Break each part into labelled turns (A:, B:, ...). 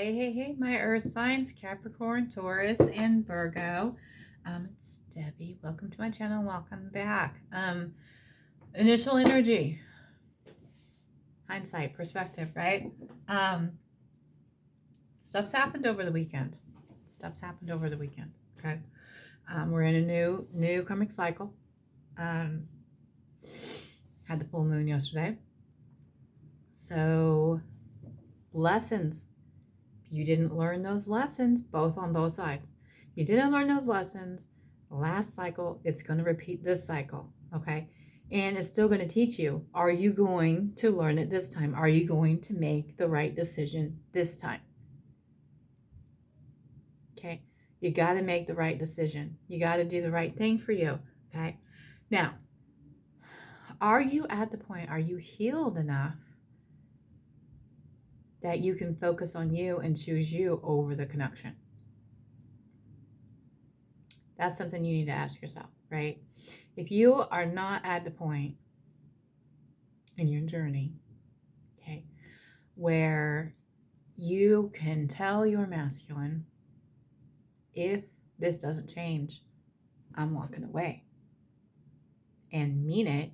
A: Hey, hey, hey, my earth signs, Capricorn, Taurus, and Virgo. It's Debbie. Welcome to my channel. Welcome back. Initial energy, hindsight, perspective, right? Stuff's happened over the weekend. Okay. We're in a new karmic cycle. Had the full moon yesterday. So, lessons. You didn't learn those lessons, on both sides. You didn't learn those lessons last cycle. It's going to repeat this cycle, okay? And it's still going to teach you. Are you going to learn it this time? Are you going to make the right decision this time? Okay? You got to make the right decision. You got to do the right thing for you, okay? Now, are you at the point, are you healed enough that you can focus on you and choose you over the connection? That's something you need to ask yourself, right? If you are not at the point in your journey, okay, where you can tell your masculine, if this doesn't change, I'm walking away, and mean it,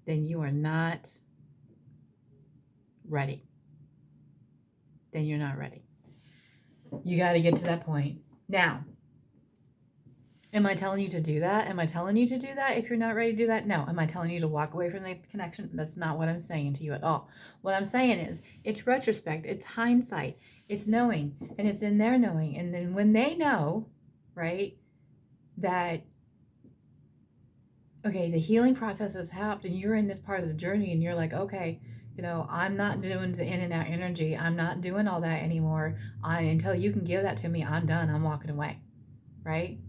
A: then you are not ready. Then you're not ready. You got to get to that point. Now, am I telling you to do that? Am I telling you to do that if you're not ready to do that? No. Am I telling you to walk away from the connection? That's not what I'm saying to you at all. What I'm saying is, it's retrospect, it's hindsight, it's knowing, and it's in their knowing. And then when they know, right, that, okay, the healing process has happened, and you're in this part of the journey, and you're like, okay, you know, I'm not doing the in and out energy. I'm not doing all that anymore. Until you can give that to me, I'm done. I'm walking away, right?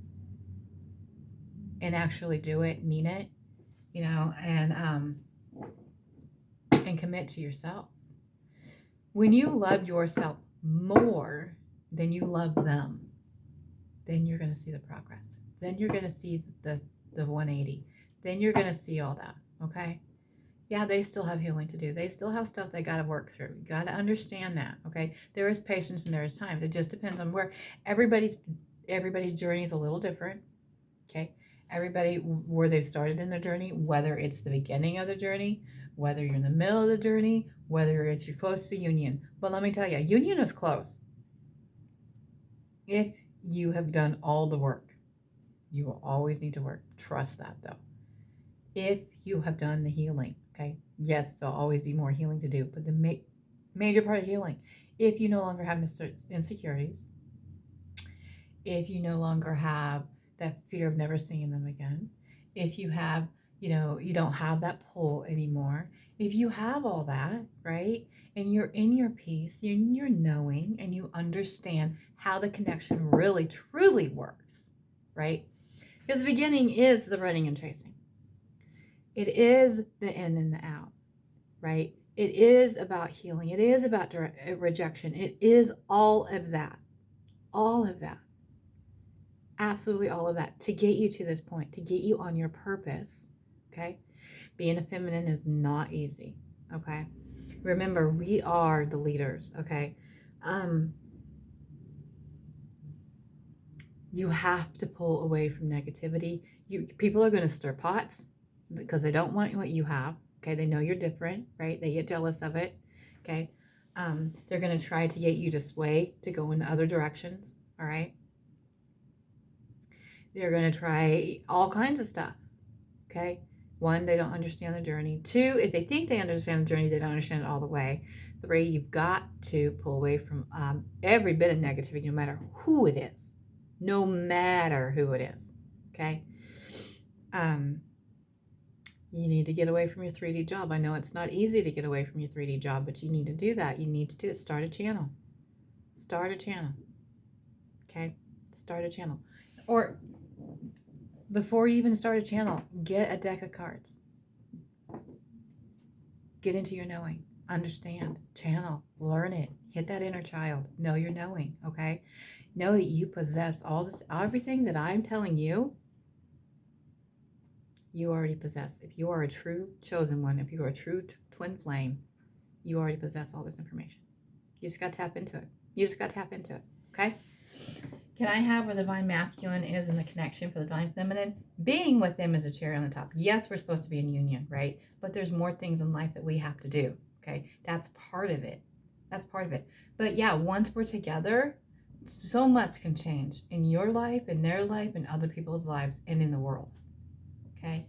A: And actually do it, mean it, you know, and commit to yourself. When you love yourself more than you love them, then you're going to see the progress. Then you're going to see the 180. Then you're going to see all that, okay? Yeah, they still have healing to do. They still have stuff they got to work through. You got to understand that, okay? There is patience and there is time. It just depends on where everybody's journey is a little different, okay? Everybody, where they've started in their journey, whether it's the beginning of the journey, whether you're in the middle of the journey, whether it's you're close to union. But let me tell you, union is close. If you have done all the work, you will always need to work. Trust that, though. If you have done the healing, okay? Yes, there'll always be more healing to do, but the major part of healing, if you no longer have insecurities, if you no longer have that fear of never seeing them again, if you have, you know, you don't have that pull anymore, if you have all that, right, and you're in your peace, you're in your knowing, and you understand how the connection really, truly works, right? Because the beginning is the running and chasing. It is the in and the out, right? It is about healing. It is about rejection. It is all of that. All of that. Absolutely all of that to get you to this point, to get you on your purpose, okay? Being a feminine is not easy, okay? Remember, we are the leaders, okay? You have to pull away from negativity. People are going to stir pots because they don't want what you have, okay? They know you're different, right? They get jealous of it, okay? They're going to try to get you to sway, to go in other directions, all right? They're going to try all kinds of stuff, okay? One, they don't understand the journey. Two, if they think they understand the journey, they don't understand it all the way. Three, you've got to pull away from every bit of negativity, no matter who it is. No matter who it is, okay? You need to get away from your 3D job. I know it's not easy to get away from your 3D job, but you need to do that. You need to do it. Start a channel. Start a channel, okay? Start a channel. Or before you even start a channel, get a deck of cards. Get into your knowing. Understand. Channel. Learn it. Hit that inner child. Know your knowing, okay? Know that you possess all this, everything that I'm telling you, you already possess. If you are a true chosen one, if you are a true twin flame, you already possess all this information. You just got to tap into it. You just got to tap into it. Okay? Can I have where the divine masculine is in the connection for the divine feminine? Being with them is a cherry on the top. Yes, we're supposed to be in union, right? But there's more things in life that we have to do. Okay? That's part of it. That's part of it. But yeah, once we're together, so much can change in your life, in their life, in other people's lives, and in the world. Okay?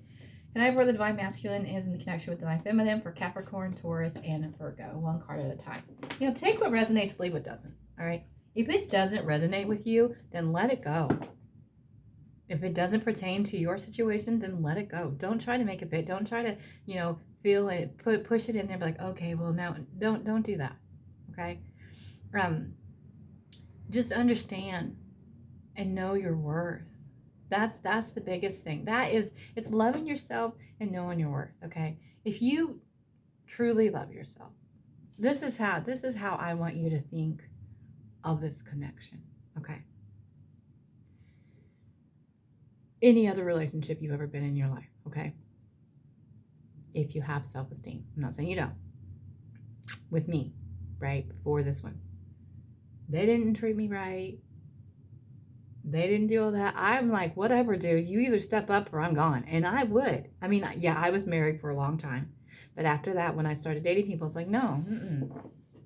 A: Can I have where the divine masculine is in the connection with divine feminine for Capricorn, Taurus, and Virgo? One card at a time. You know, take what resonates, leave what doesn't. All right? If it doesn't resonate with you, then let it go. If it doesn't pertain to your situation, then let it go. Don't try to make it fit. Don't try to, you know, feel it, push it in there, be like, okay, well, now, don't do that. Okay? Just understand and know your worth. That's the biggest thing. It's loving yourself and knowing your worth. Okay? If you truly love yourself, this is how I want you to think of this connection. Okay? Any other relationship you've ever been in your life. Okay? If you have self-esteem, I'm not saying you don't. With me, right? Before this one, they didn't treat me right. They didn't do all that. I'm like, whatever, dude. You either step up or I'm gone. And I would. I mean, yeah, I was married for a long time. But after that, when I started dating people, it's like, no,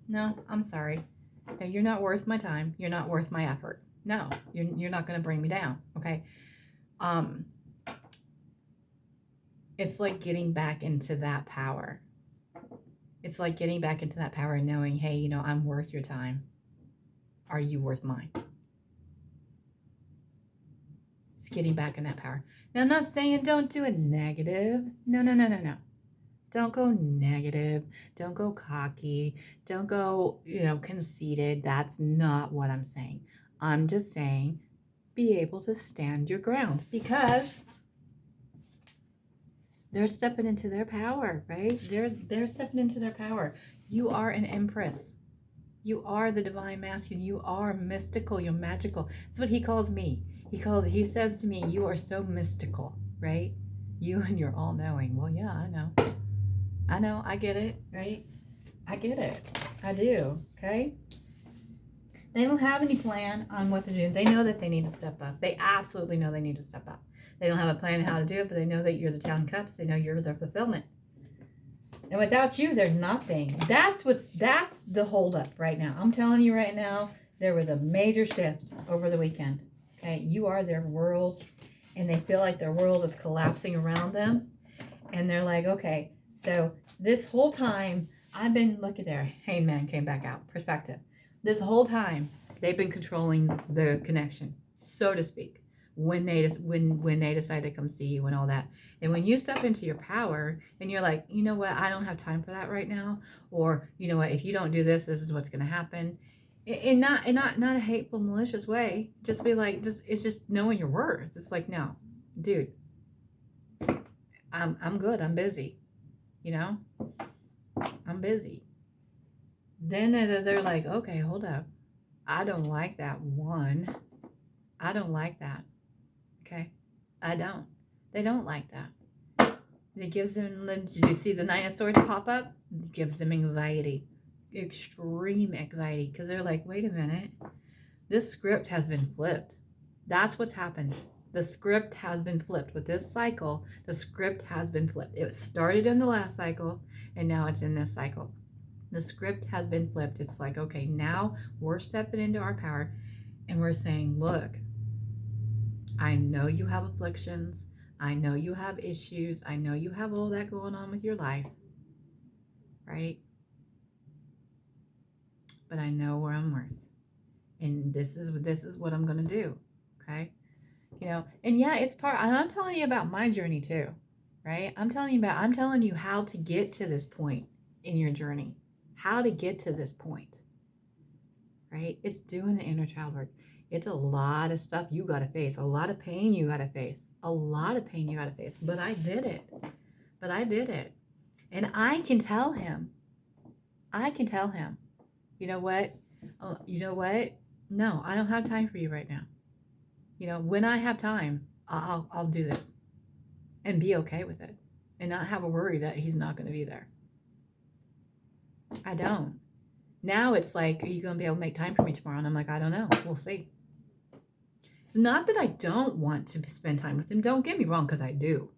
A: no, I'm sorry. No, you're not worth my time. You're not worth my effort. No, you're not going to bring me down. Okay. It's like getting back into that power. It's like getting back into that power and knowing, hey, you know, I'm worth your time. Are you worth mine? It's getting back in that power. Now, I'm not saying don't do it negative. No. Don't go negative. Don't go cocky. Don't go, you know, conceited. That's not what I'm saying. I'm just saying be able to stand your ground because they're stepping into their power, right? They're stepping into their power. You are an empress. You are the divine masculine. You are mystical. You're magical. That's what he calls me. He says to me, you are so mystical, right? You and you're all knowing. Well, yeah, I know. I get it, right? I get it. I do. Okay. They don't have any plan on what to do. They know that they need to step up. They absolutely know they need to step up. They don't have a plan on how to do it, but they know that you're the 10 cups. They know you're their fulfillment. And without you, there's nothing. That's the holdup right now. I'm telling you right now, there was a major shift over the weekend. Okay, you are their world, and they feel like their world is collapsing around them. And they're like, okay, so this whole time, I've been, look at there, Hangman came back out, perspective. This whole time, they've been controlling the connection, so to speak. When they decide to come see you and all that. And when you step into your power and you're like, you know what, I don't have time for that right now, or you know what, if you don't do this, this is what's going to happen. In not a hateful, malicious way. Just be like, it's just knowing your worth. It's like, no, dude, I'm good. I'm busy. You know, I'm busy. Then they're like, okay, hold up. I don't like that one. I don't like that. Okay, I don't. They don't like that. It gives them, did you see the Nine of Swords pop up? It gives them anxiety, extreme anxiety, because they're like, wait a minute, this script has been flipped. That's what's happened. The script has been flipped. With this cycle, the script has been flipped. It started in the last cycle, and now it's in this cycle. The script has been flipped. It's like, okay, now we're stepping into our power, and we're saying, look, I know you have afflictions. I know you have issues. I know you have all that going on with your life, right? But I know where I'm worth. And this is what I'm going to do, okay? You know, and yeah, it's part, and I'm telling you about my journey too, right? I'm telling you how to get to this point in your journey, how to get to this point, right? It's doing the inner child work. It's a lot of stuff you got to face, a lot of pain you got to face, a lot of pain you got to face. But I did it. And I can tell him, you know what? No, I don't have time for you right now. You know, when I have time, I'll do this and be okay with it and not have a worry that he's not going to be there. I don't. Now it's like, are you going to be able to make time for me tomorrow? And I'm like, I don't know. We'll see. It's not that I don't want to spend time with him. Don't get me wrong, because I do.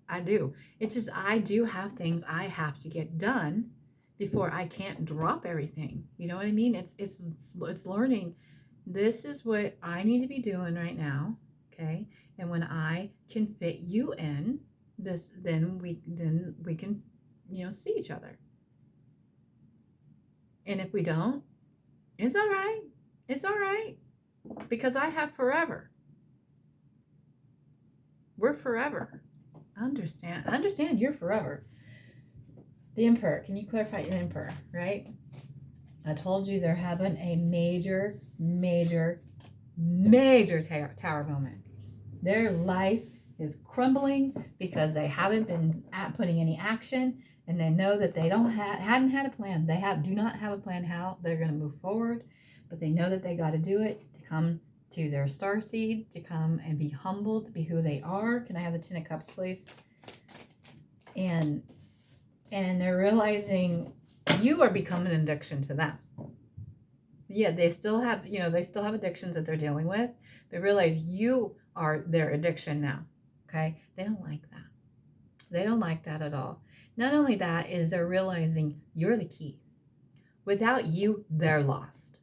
A: I do. It's just I do have things I have to get done before I can't drop everything. You know what I mean? It's learning. This is what I need to be doing right now, okay? And when I can fit you in this, then we can, you know, see each other. And if we don't, it's all right. It's all right, because I have forever. We're forever. Understand you're forever. The Emperor. Can you clarify the Emperor, right? I told you they're having a major tower moment. Their life is crumbling because they haven't been putting any action, and they know that they hadn't had a plan. They do not have a plan how they're going to move forward, but they know that they got to do it to come to their star seed, to come and be humbled, to be who they are. Can I have the Ten of Cups, please? And they're realizing you are becoming an addiction to them. Yeah, they still have, you know, they still have addictions that they're dealing with. They realize you are their addiction now. Okay? They don't like that. They don't like that at all. Not only that, is they're realizing you're the key. Without you, they're lost.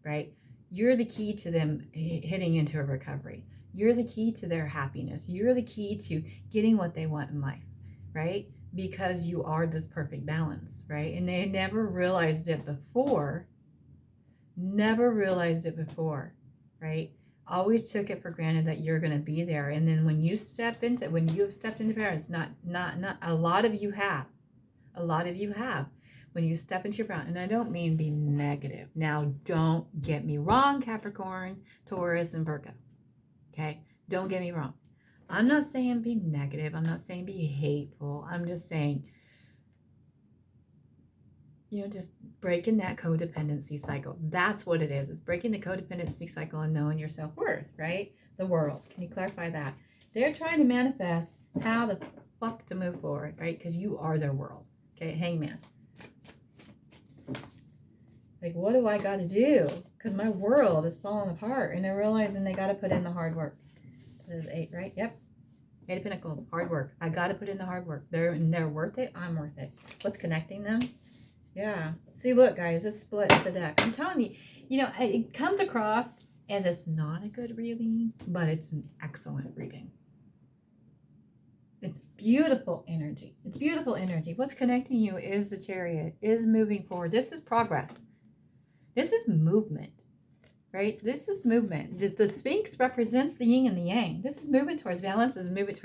A: Right? You're the key to them hitting into a recovery. You're the key to their happiness. You're the key to getting what they want in life. Right? Because you are this perfect balance. Right? And they never realized it before. Right? Always took it for granted that you're going to be there. And then when you have stepped into balance, not a lot of you have. When you step into your balance, and I don't mean be negative. Now, don't get me wrong, Capricorn, Taurus, and Virgo. Okay? Don't get me wrong. I'm not saying be negative. I'm not saying be hateful. I'm just saying, you know, just breaking that codependency cycle. That's what it is. It's breaking the codependency cycle and knowing your self-worth, right? The world. Can you clarify that? They're trying to manifest how the fuck to move forward, right? Because you are their world. Okay, Hangman. Like, what do I got to do? Because my world is falling apart, and they're realizing they got to put in the hard work. This is 8, right? Yep. 8 of Pentacles. Hard work. I got to put in the hard work. They're worth it. I'm worth it. What's connecting them? Yeah. See, look, guys, this split the deck. I'm telling you, you know, it comes across as it's not a good reading, but it's an excellent reading. It's beautiful energy. It's beautiful energy. What's connecting you is the Chariot, is moving forward. This is progress. This is movement, right? This is movement. The Sphinx represents the yin and the yang. This is movement towards balance. This is movement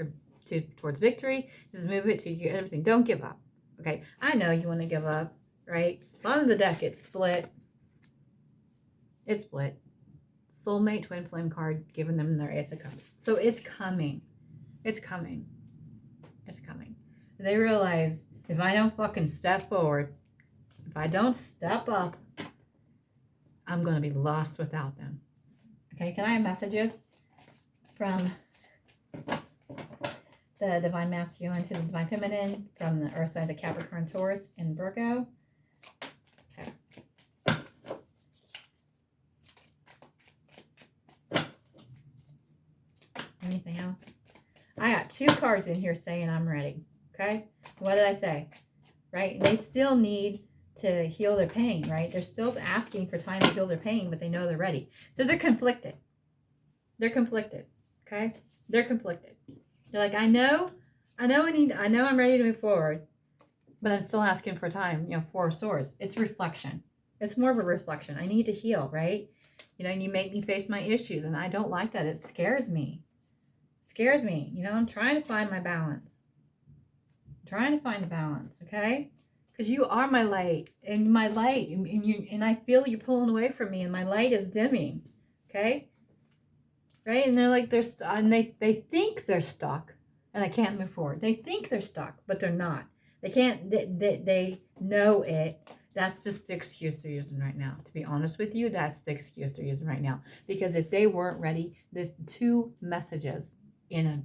A: towards victory. This is movement to everything. Don't give up. Okay, I know you want to give up. Right? Bottom of the deck, it's split. It's split. Soulmate twin flame card, giving them their Ace of Cups. So it's coming. It's coming. It's coming. They realize if I don't fucking step forward, if I don't step up, I'm going to be lost without them. Okay, can I have messages from the Divine Masculine to the Divine Feminine, from the Earth signs of Capricorn, Taurus, and Virgo? Anything else? I got 2 cards in here saying I'm ready. Okay? What did I say? Right? And they still need to heal their pain, right? They're still asking for time to heal their pain, but they know they're ready. So they're conflicted. They're conflicted. Okay? They're conflicted. They're like, I know I'm ready to move forward, but I'm still asking for time. You know, 4 of Swords. It's reflection. It's more of a reflection. I need to heal, right? You know, and you make me face my issues, and I don't like that. It scares me. Scares me. You know, I'm trying to find my balance. I'm trying to find a balance, okay? Because you are my light, and my light, and I feel you're pulling away from me, and my light is dimming, okay? Right? And they're like, and they think they're stuck, and I can't move forward. They think they're stuck, but they're not. They can't, they know it. That's just the excuse they're using right now. To be honest with you, that's the excuse they're using right now. Because if they weren't ready, there's 2 messages in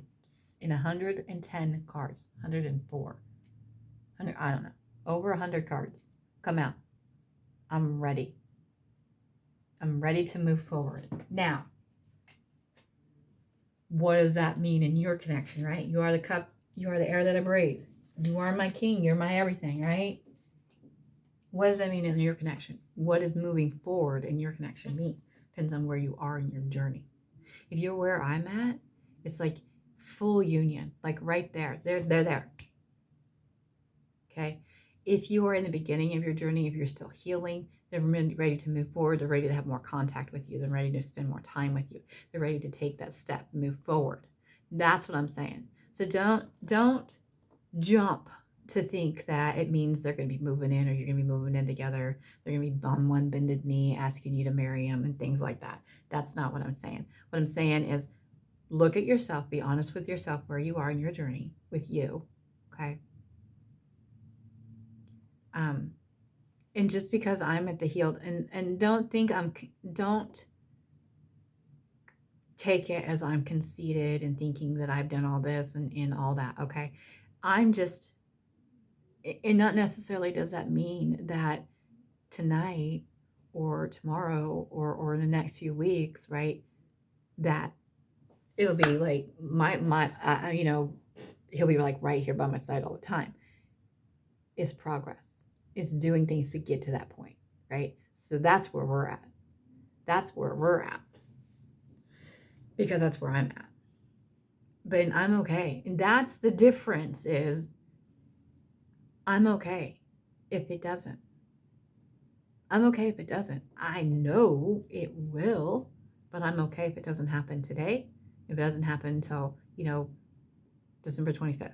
A: 110 cards, 104, 100, I don't know, over 100 cards come out. I'm ready. I'm ready to move forward. Now, what does that mean in your connection, right? You are the cup, you are the air that I breathe. You are my king, you're my everything, right? What does that mean in your connection? What does moving forward in your connection mean? Depends on where you are in your journey. If you're where I'm at, it's like full union, like right there. They're there. Okay? If you are in the beginning of your journey, if you're still healing, they're ready to move forward. They're ready to have more contact with you. They're ready to spend more time with you. They're ready to take that step, move forward. That's what I'm saying. So don't jump to think that it means they're going to be moving in or you're going to be moving in together. They're going to be on one bended knee asking you to marry them and things like that. That's not what I'm saying. What I'm saying is look at yourself, be honest with yourself where you are in your journey with you, okay? And just because I'm at the healed, and don't take it as I'm conceited and thinking that I've done all this and all that, okay? I'm just, and not necessarily does that mean that tonight or tomorrow or in the next few weeks, right, that it'll be like he'll be like right here by my side all the time. It's progress. It's doing things to get to that point, right? So that's where we're at. That's where we're at. Because that's where I'm at. But I'm okay. And that's the difference is I'm okay if it doesn't. I'm okay if it doesn't. I know it will, but I'm okay if it doesn't happen today. If it doesn't happen until, December 25th.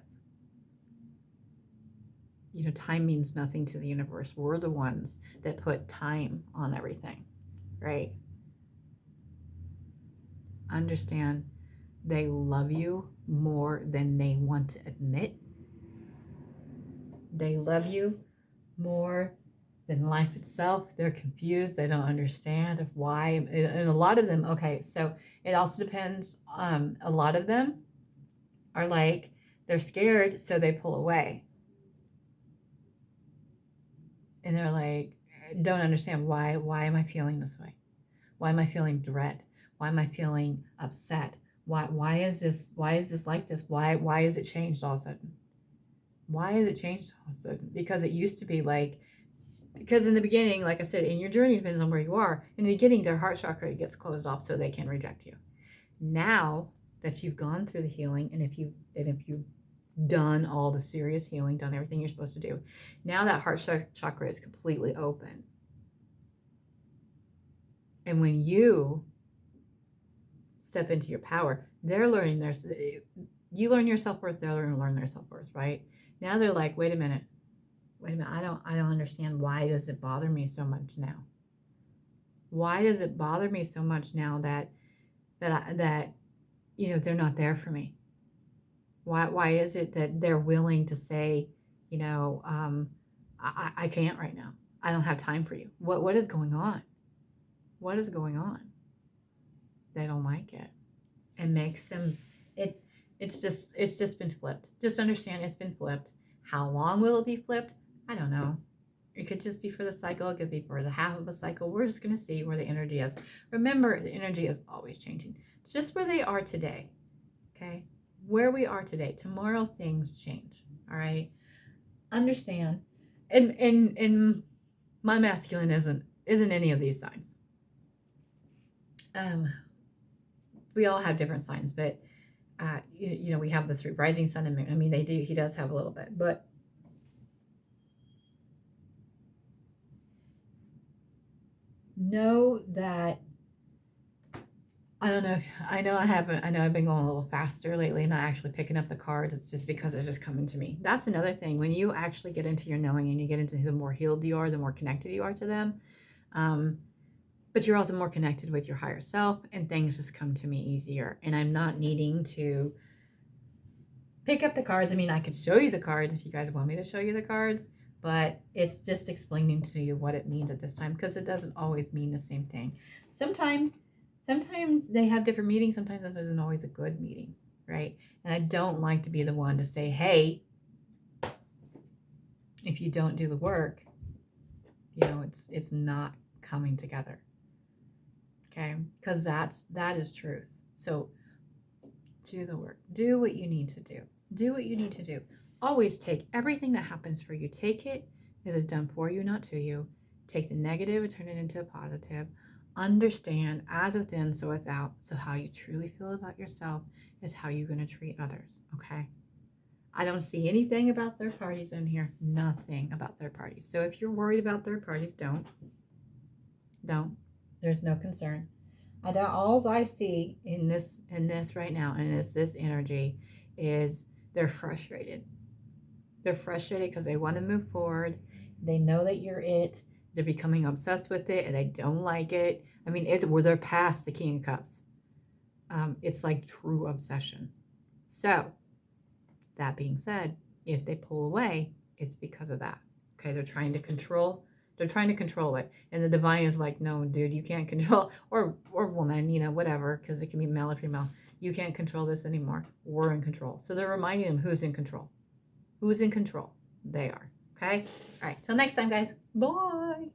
A: Time means nothing to the universe. We're the ones that put time on everything, right? Understand they love you more than they want to admit. They love you more than life itself. They're confused. They don't understand of why. And a lot of them, okay, so it also depends. A lot of them are like, they're scared, so they pull away. And they're like, don't understand why am I feeling this way? Why am I feeling dread? Why am I feeling upset? Why is this like this? Why is it changed all of a sudden? Why is it changed all of a sudden? Because it used to be like, because in the beginning, like I said, in your journey, depends on where you are. In the beginning, their heart chakra gets closed off so they can reject you. Now that you've gone through the healing, and if you've done all the serious healing, done everything you're supposed to do, now that heart chakra is completely open. And when you step into your power, they're learning you learn your self-worth, they're learn their self-worth, right? Now they're like, wait a minute, I don't understand. Why does it bother me so much now? Why does it bother me so much now that they're not there for me? Why is it that they're willing to say, I can't right now. I don't have time for you. What is going on? What is going on? They don't like it. It makes them it's just been flipped. Just understand it's been flipped. How long will it be flipped? I don't know. It could just be for the cycle. It could be for the half of a cycle. We're just going to see where the energy is. Remember, the energy is always changing. It's just where they are today. Okay? Where we are today. Tomorrow things change. All right? Understand. And my masculine isn't any of these signs. We all have different signs, but we have the 3 rising sun and moon. I mean, he does have a little bit, but know that I don't know. I know I've been going a little faster lately, not actually picking up the cards. It's just because they're just coming to me. That's another thing. When you actually get into your knowing and you get into the more healed you are, the more connected you are to them. But you're also more connected with your higher self, and things just come to me easier. And I'm not needing to pick up the cards. I mean, I could show you the cards if you guys want me to show you the cards, but it's just explaining to you what it means at this time, because it doesn't always mean the same thing. Sometimes they have different meanings. Sometimes it isn't always a good meaning, right? And I don't like to be the one to say, hey, if you don't do the work, You know, it's not coming together. Okay? Because that is truth. So do the work. Do what you need to do. Do what you need to do. Always take everything that happens for you. Take it as it's done for you, not to you. Take the negative and turn it into a positive. Understand as within, so without. So how you truly feel about yourself is how you're going to treat others. Okay? I don't see anything about third parties in here. Nothing about third parties. So if you're worried about third parties, don't. There's no concern. All I see in this right now, and it's this energy, is they're frustrated. They're frustrated because they want to move forward. They know that you're it. They're becoming obsessed with it, and they don't like it. I mean, it's where they're past the King of Cups. It's like true obsession. So, that being said, if they pull away, it's because of that. Okay, they're trying to control it, and the divine is like, no, dude, you can't control, or woman, you know, whatever, because it can be male or female. You can't control this anymore. We're in control. So they're reminding them who's in control. Who's in control? They are. Okay. All right. Till next time, guys. Bye.